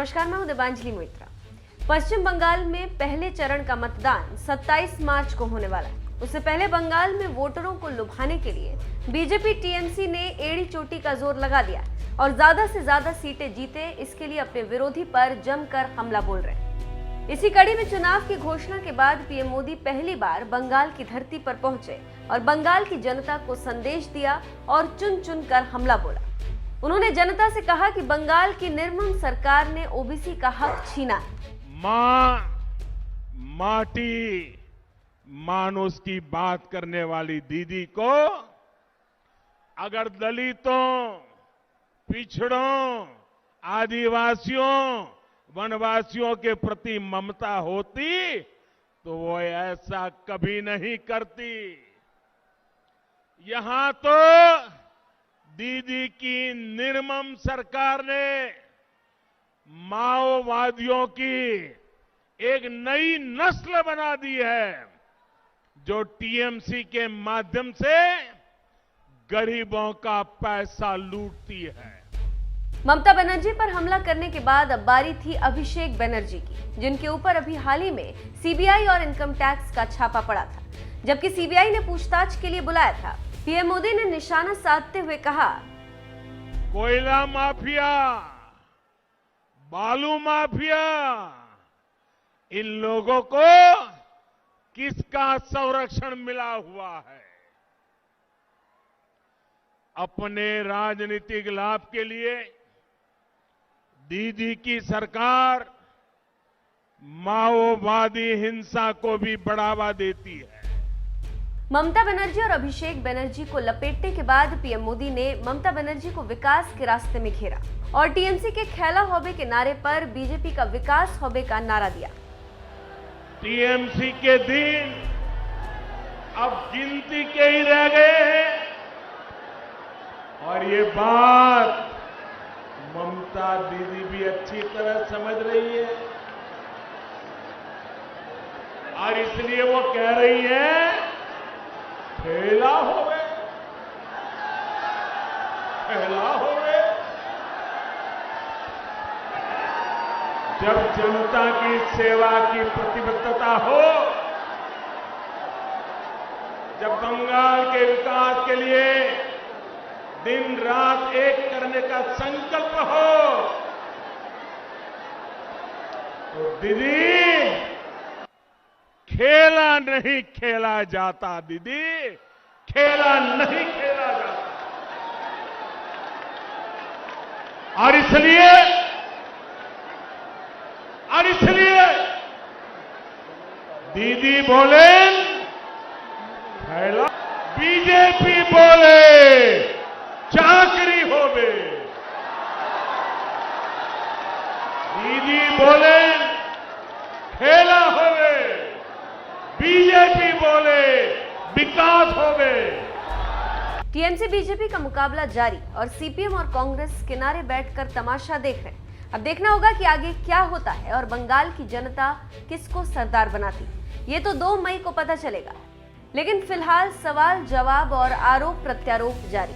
नमस्कार, मैं हूं देवांजलि मोइत्रा। पश्चिम बंगाल में पहले चरण का मतदान 27 मार्च को होने वाला है। उससे पहले बंगाल में वोटरों को लुभाने के लिए बीजेपी टीएमसी ने एड़ी चोटी का जोर लगा दिया और ज्यादा से ज्यादा सीटें जीते, इसके लिए अपने विरोधी पर जमकर हमला बोल रहे हैं। इसी कड़ी में चुनाव की घोषणा के बाद पीएम मोदी पहली बार बंगाल की धरती पर पहुंचे और बंगाल की जनता को संदेश दिया और चुन चुन कर हमला बोला। उन्होंने जनता से कहा कि बंगाल की निर्मम सरकार ने ओबीसी का हक छीना है। माटी मानुष की बात करने वाली दीदी को अगर दलितों, पिछड़ों, आदिवासियों, वनवासियों के प्रति ममता होती तो वो ऐसा कभी नहीं करती। यहां तो दीदी की निर्मम सरकार ने माओवादियों की एक नई नस्ल बना दी है, जो टीएमसी के माध्यम से गरीबों का पैसा लूटती है। ममता बनर्जी पर हमला करने के बाद अब बारी थी अभिषेक बनर्जी की, जिनके ऊपर अभी हाल ही में सीबीआई और इनकम टैक्स का छापा पड़ा था। जबकि सीबीआई ने पूछताछ के लिए बुलाया था, पीएम मोदी ने निशाना साधते हुए कहा, कोयला माफिया, बालू माफिया, इन लोगों को किसका संरक्षण मिला हुआ है? अपने राजनीतिक लाभ के लिए दीदी की सरकार माओवादी हिंसा को भी बढ़ावा देती है। ममता बनर्जी और अभिषेक बनर्जी को लपेटने के बाद पीएम मोदी ने ममता बनर्जी को विकास के रास्ते में घेरा और टीएमसी के खेला हौबे के नारे पर बीजेपी का विकास हौबे का नारा दिया। टीएमसी के दिन अब गिनती के ही रह गए हैं और ये बात ममता दीदी भी अच्छी तरह समझ रही है और इसलिए वो कह रही है, खेला हो गए, खेला हो गए। जब जनता की सेवा की प्रतिबद्धता हो, जब बंगाल के विकास के लिए दिन रात एक करने का संकल्प हो, तो दीदी खेला नहीं खेला जाता, दीदी खेला नहीं खेला जाता। और इसलिए दीदी बोले खेला, बीजेपी बोले चाकरी होवे, दीदी बोले खेला होवे, बीजेपी बोले विकास होवे। टीएमसी बीजेपी का मुकाबला जारी और सीपीएम और कांग्रेस किनारे बैठकर तमाशा देख रहे हैं। अब देखना होगा कि आगे क्या होता है और बंगाल की जनता किसको सरदार बनाती, ये तो 2 मई को पता चलेगा। लेकिन फिलहाल सवाल जवाब और आरोप प्रत्यारोप जारी।